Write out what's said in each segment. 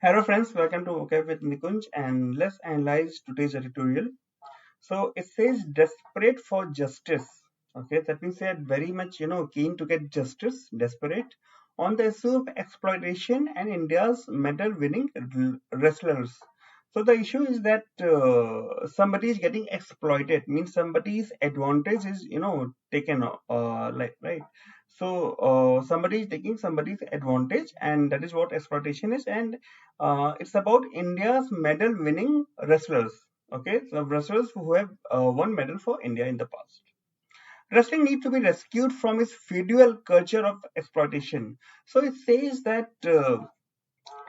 Hello friends, welcome to Vocab with Nikunj and let's analyze today's editorial. So it says desperate for justice. Okay, that means they are very much keen to get justice, desperate on the issue of exploitation and India's medal winning wrestlers. So the issue is that somebody is getting exploited, means somebody's advantage is taken like right. So somebody is taking somebody's advantage, and that is what exploitation is. And it's about India's medal winning wrestlers. Okay, so wrestlers who have won medal for India in the past. Wrestling needs to be rescued from its feudal culture of exploitation. So it says that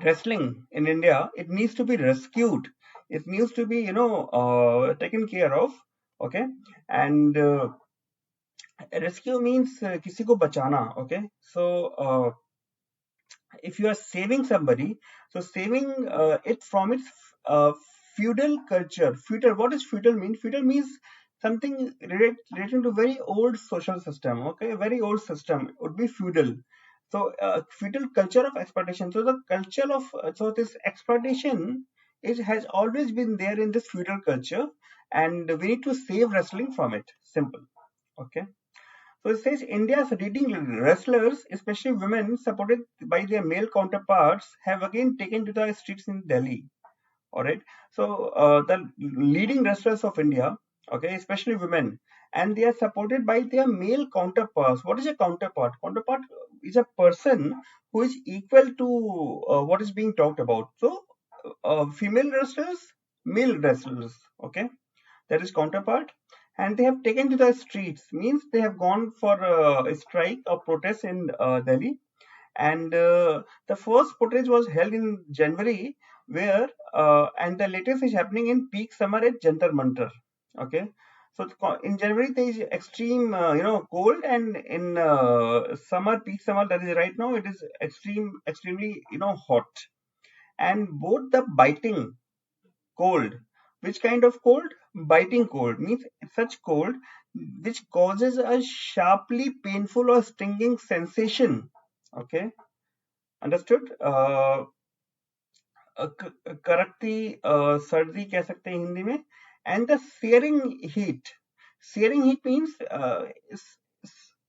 wrestling in India, it needs to be rescued. It needs to be, taken care of. Okay, and rescue means किसी को बचाना. Okay, so if you are saving somebody, so saving it from its uh, feudal culture. Feudal, what is feudal mean? Feudal means something relating to very old social system. Okay, a very old system would be feudal. So feudal culture of exploitation. So the culture of so this exploitation is has always been there in this feudal culture, and we need to save wrestling from it. Simple. Okay. So it says India's leading wrestlers, especially women supported by their male counterparts, have again taken to the streets in Delhi. All right. So the leading wrestlers of India, okay, especially women, and they are supported by their male counterparts. What is a counterpart? Counterpart is a person who is equal to what is being talked about. So female wrestlers, male wrestlers. Okay, that is counterpart, and they have taken to the streets, means they have gone for a strike or protest in Delhi. And the first protest was held in January, where and the latest is happening in peak summer at Jantar Mantar. Okay, so in January there is extreme cold, and in summer, peak summer, that is right now, it is extremely hot. And both the biting cold. Which kind of cold? Biting cold means such cold which causes a sharply painful or stinging sensation. Okay, understood? करकती सर्दी कह सकते हैं हिंदी में. And the searing heat. Searing heat means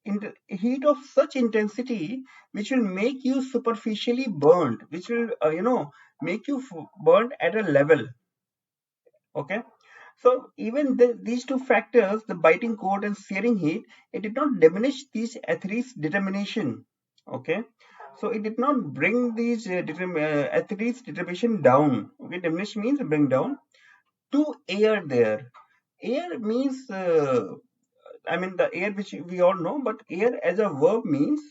in the heat of such intensity which will make you superficially burned, which will make you burned at a level. Okay, so even these two factors, the biting cold and searing heat, it did not diminish these athletes' determination. Okay, so it did not bring these athletes' determination down. Okay, diminish means bring down. To air there. Air means, I mean, the air which we all know, but air as a verb means,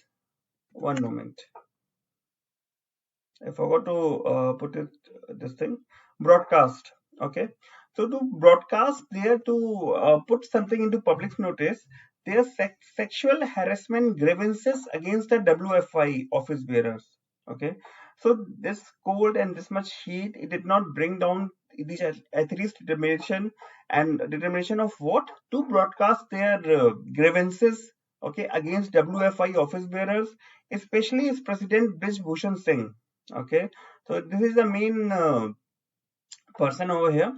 one moment. I forgot to put it this thing. Broadcast. Okay. So to broadcast there, to put something into public notice, there are sexual harassment grievances against the WFI office bearers. Okay. So this cold and this much heat, it did not bring down these athletes' determination, and determination of what? To broadcast their grievances, okay, against WFI office bearers, especially its president Brij Bhushan Singh. Okay, so this is the main person over here.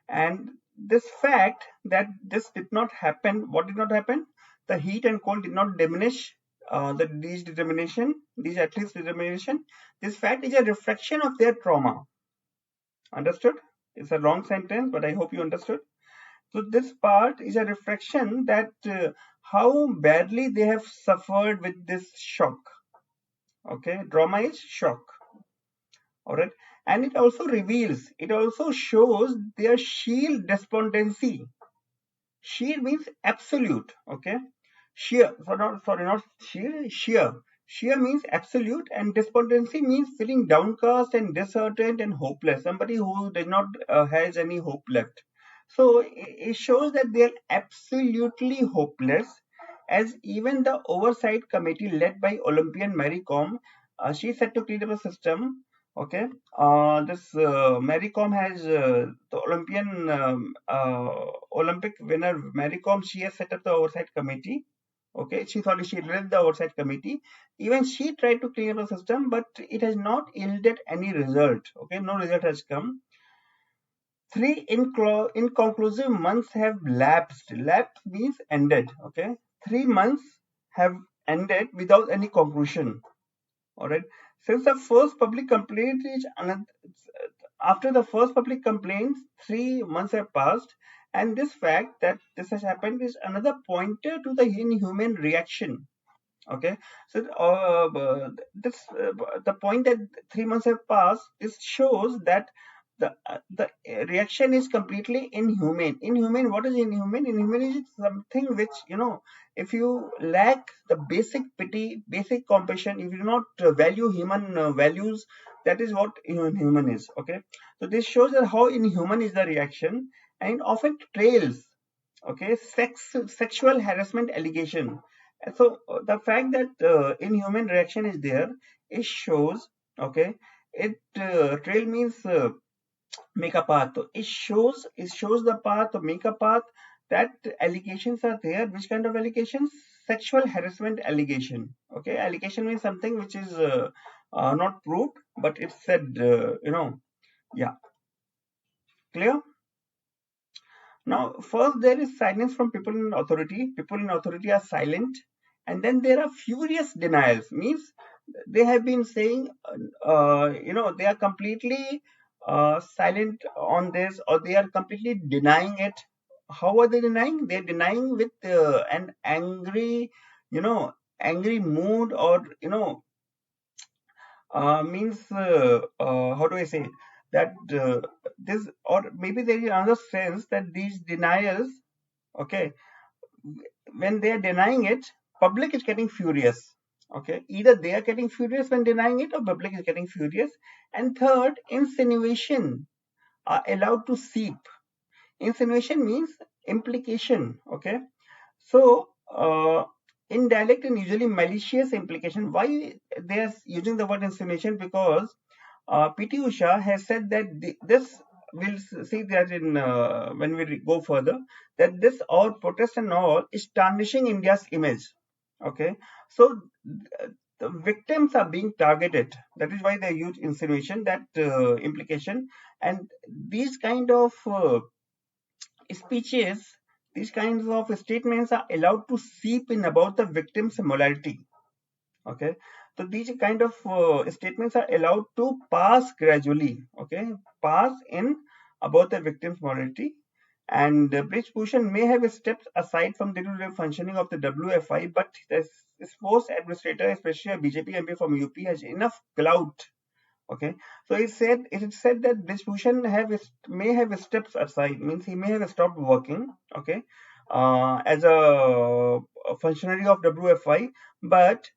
And this fact that this did not happen, what did not happen? The heat and cold did not diminish these determination, these athletes' determination. This fact is a reflection of their trauma. Understood? It's a long sentence, but I hope you understood. So this part is a reflection that how badly they have suffered with this shock. Okay, trauma is shock. All right, and it also reveals, it also shows their sheer despondency. Sheer means absolute. Okay, sheer, sorry, not sheer, sheer means absolute, and despondency means feeling downcast and disheartened and hopeless, somebody who does not has any hope left. So it shows that they are absolutely hopeless, as even the oversight committee led by Olympian Mary Kom, she said to clean up the system. Okay, this Mary Kom has the Olympian Olympic winner Mary Kom. She has set up the oversight committee. Okay, she thought she led the oversight committee. Even she tried to clean up the system, but it has not yielded any result. Okay, no result has come. Three inconclusive months have lapsed. Lapsed means ended. Okay, 3 months have ended without any conclusion. All right. Since the first public complaint is after the first public complaint, 3 months have passed, and this fact that this has happened is another pointer to the inhuman reaction. Okay, so this the point that 3 months have passed, this shows that the reaction is completely inhumane. Inhumane, what is inhumane? Inhumane is something which, if you lack the basic pity, basic compassion, if you do not value human values, that is what inhuman is. Okay, so this shows that how inhuman is the reaction, and often trails, okay, sexual harassment allegation. And so the fact that inhuman reaction is there, it shows, okay, it trail means make a path. So it shows the path or make a path, that allegations are there. Which kind of allegations? Sexual harassment allegation. Okay, allegation means something which is not proved, but it's said, yeah. Clear? Now, first there is silence from people in authority. People in authority are silent, and then there are furious denials. Means they have been saying, they are completely silent on this, or they are completely denying it. How are they denying? They're denying with an angry, angry mood, or means how do I say that this, or maybe there is another sense that these denials, okay, when they are denying it, public is getting furious. Okay, either they are getting furious when denying it, or public is getting furious. And third, insinuation are allowed to seep. Insinuation means implication. Okay, so indirect and usually malicious implication. Why they are using the word insinuation? Because PT Usha has said that this, we'll see that in when we go further, that this all protest and all is tarnishing India's image. Okay, so the victims are being targeted. That is why they use insinuation, that implication, and these kind of speeches, these kinds of statements are allowed to seep in about the victim's morality. Okay, so these kind of statements are allowed to pass gradually. Okay, pass in about the victim's morality. And British Bhushan may have stepped aside from the day-to-day functioning of the WFI, but this post administrator, especially a BJP MP from UP, has enough clout. Okay, so it is said that British Bhushan may have stepped aside, means he may have stopped working. Okay, as a functionary of WFI, but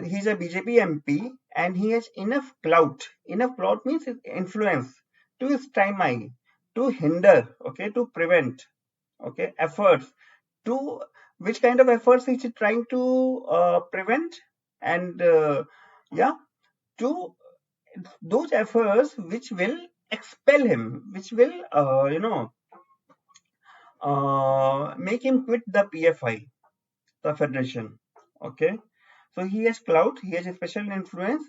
he's a BJP MP, and he has enough clout. Enough clout means his influence to stymie, to hinder, okay, to prevent, okay, efforts. To which kind of efforts is he trying to prevent? And yeah, to those efforts which will expel him, which will, make him quit the PFI, the federation. Okay, so he has clout, he has a special influence.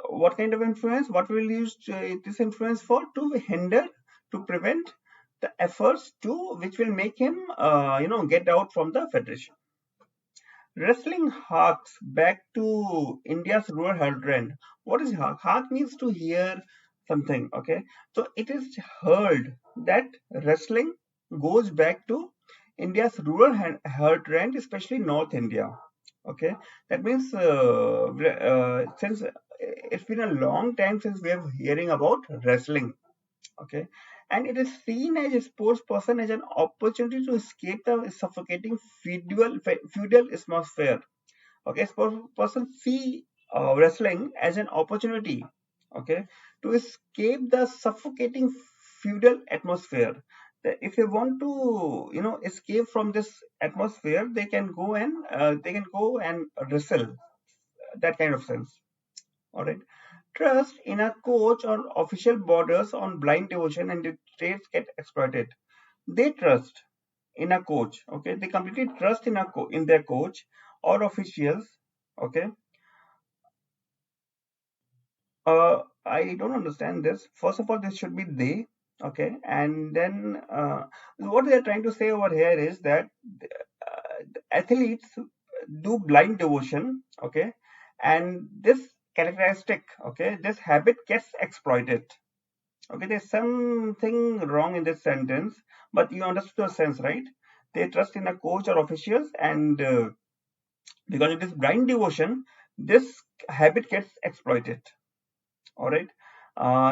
What kind of influence? What will use this influence for? To hinder, to prevent the efforts to which will make him, get out from the federation. Wrestling harks back to India's rural heartland. What is hark? Hark means to hear something. Okay, so it is heard that wrestling goes back to India's rural heartland, especially North India. Okay, that means since it's been a long time since we are hearing about wrestling. Okay, and it is seen as a sports person as an opportunity to escape the suffocating feudal atmosphere. Okay, sports person see wrestling as an opportunity, okay, to escape the suffocating feudal atmosphere. If they want to, escape from this atmosphere, they can go and wrestle, that kind of sense. All right. Trust in a coach or official borders on blind devotion, and the trades get exploited. They trust in a coach. Okay, they completely trust in in their coach or officials. Okay, I don't understand this. First of all, this should be they. Okay, and then what they are trying to say over here is that athletes do blind devotion. Okay, and this characteristic, okay, this habit gets exploited. Okay, there's something wrong in this sentence, but you understood the sense, right? They trust in a coach or officials, and because it is blind devotion, this habit gets exploited. All right,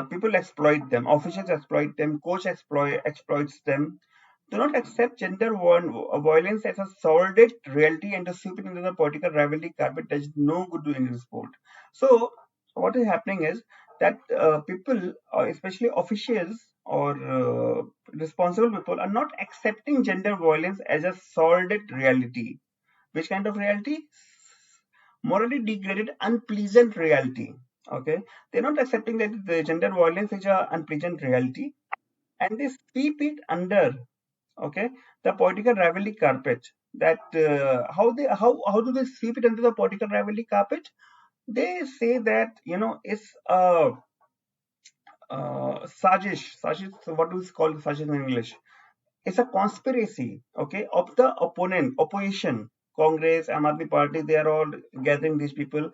people exploit them, officials exploit them, coach exploits them. Do not accept gender violence as a solid reality and to sweep it into the political rivalry carpet does no good to Indian sport. So, what is happening is that people, especially officials or responsible people, are not accepting gender violence as a solid reality. Which kind of reality? Morally degraded, unpleasant reality. Okay, they're not accepting that the gender violence is a unpleasant reality, and they sweep it under, okay, the political rivalry carpet. That how do they sweep it under the political rivalry carpet? They say that it's a sajish. So what do we call sajish in English? It's a conspiracy, okay, of the opposition. Congress, Aam Aadmi Party, they are all gathering these people.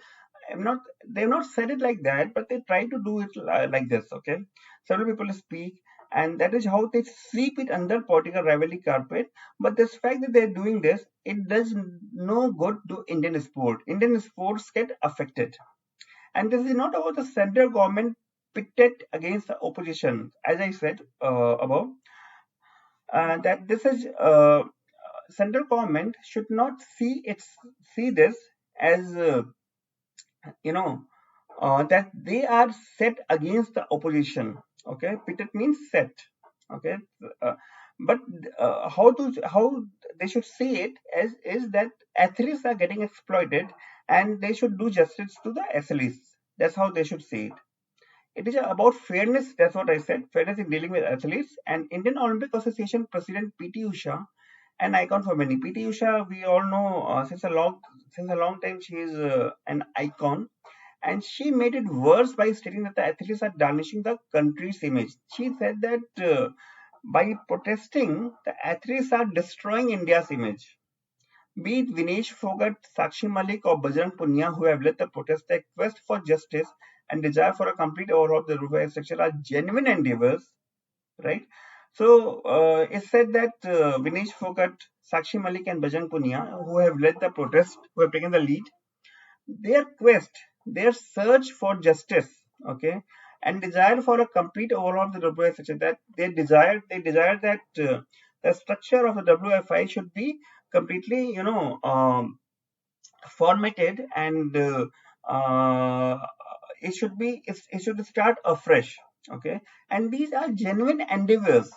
I'm not, they've not said it like that, but they try to do it like this, okay. Several people speak, and that is how they sweep it under political rivalry carpet. But this fact that they're doing this, it does no good to Indian sport. Indian sports get affected. And this is not about the central government pitted against the opposition, as I said above, that this is central government should not see this as you know that they are set against the opposition. Okay, pitted means set. Okay, uh, but how they should see it as is that athletes are getting exploited, and they should do justice to the athletes. That's how they should see it. It is about fairness. That's what I said. Fairness in dealing with athletes. And Indian Olympic Association President PT Usha, an icon for many. PT Usha, we all know since a long time she is an icon, and she made it worse by stating that the athletes are tarnishing the country's image. She said that by protesting, the athletes are destroying India's image. Be it Vinesh Fogart, Sakshi Malik, or Bajrang Punia, who have led the protest, their quest for justice and desire for a complete overhaul of the Rupee structure are genuine endeavors, right? So it's said that Vinesh Fogart, Sakshi Malik, and Bajrang Punia, who have led the protest, who have taken the lead, their quest, their search for justice, okay, and desire for a complete overhaul of the WFI, that they desire that the structure of the WFI should be completely, formatted, and it should start afresh, okay. And these are genuine endeavors.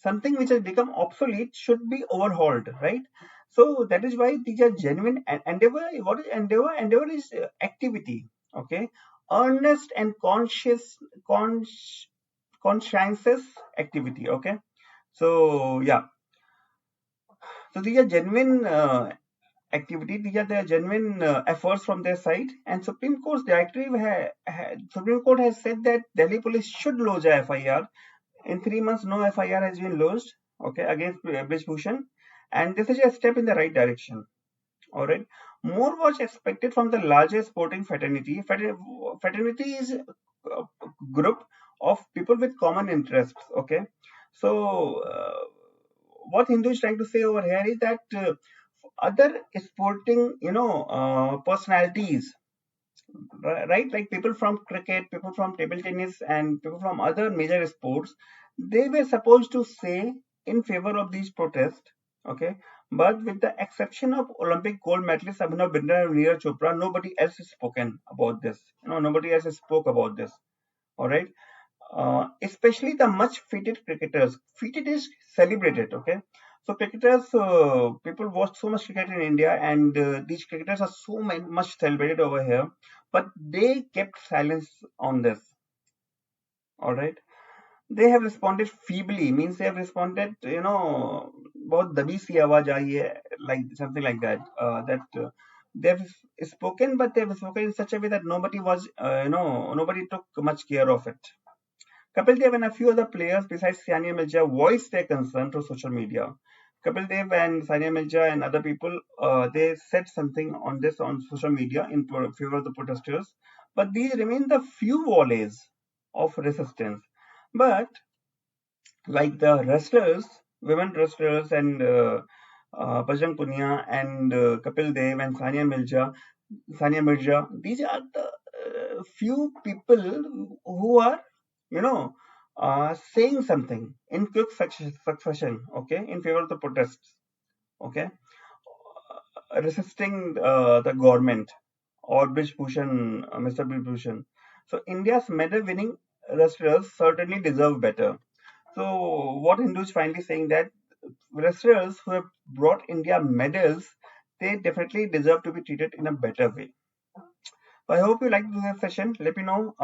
Something which has become obsolete should be overhauled, right? So that is why these are genuine endeavor. What is endeavor? Endeavor is activity, okay, earnest and conscientious activity, okay. So yeah, so these are genuine activity. These are the genuine efforts from their side. And Supreme Court has said that Delhi police should lodge a FIR. In 3 months, no FIR has been lodged, okay, against Brij Bhushan, and this is a step in the right direction. All right. More was expected from the largest sporting fraternity. Fraternity is a group of people with common interests. Okay. So, what Hindu is trying to say over here is that other sporting, personalities, right? Like people from cricket, people from table tennis, and people from other major sports, they were supposed to say in favor of these protests, okay? But with the exception of Olympic gold medalist Abhinav Bindra and Neeraj Chopra, nobody else has spoken about this. Nobody else has spoke about this. All right. Especially the much feted cricketers. Feted is celebrated, okay? So cricketers, people watch so much cricket in India, and these cricketers are so much celebrated over here, but they kept silence on this. All right. they have responded feebly, means they have responded, बहुत दबी सी आवाज आई है, like something like that. They've spoken, but they've spoken in such a way that nobody took much care of it. Kapil Dev and a few other players besides Sania Mirza voiced their concern through social media. Kapil Dev and Sania Mirza and other people, they said something on this on social media in favor of the protesters, but these remain the few volleys of resistance. But like the wrestlers, women wrestlers, and Bajrang Punia and Kapil Dev and Sania Mirza, these are the few people who are, you know, saying something in quick succession, okay, in favor of the protests, okay, resisting the government or Mr. Brij Bhushan. So India's medal-winning wrestlers certainly deserve better. So what Hindu is finally saying that wrestlers who have brought India medals, they definitely deserve to be treated in a better way. So I hope you liked this session. Let me know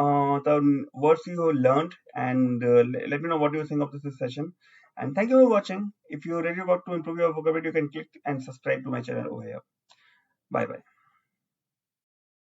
the words you learned, and let me know what you think of this session. And thank you for watching. If you really want to improve your vocabulary, you can click and subscribe to my channel over here. Bye bye.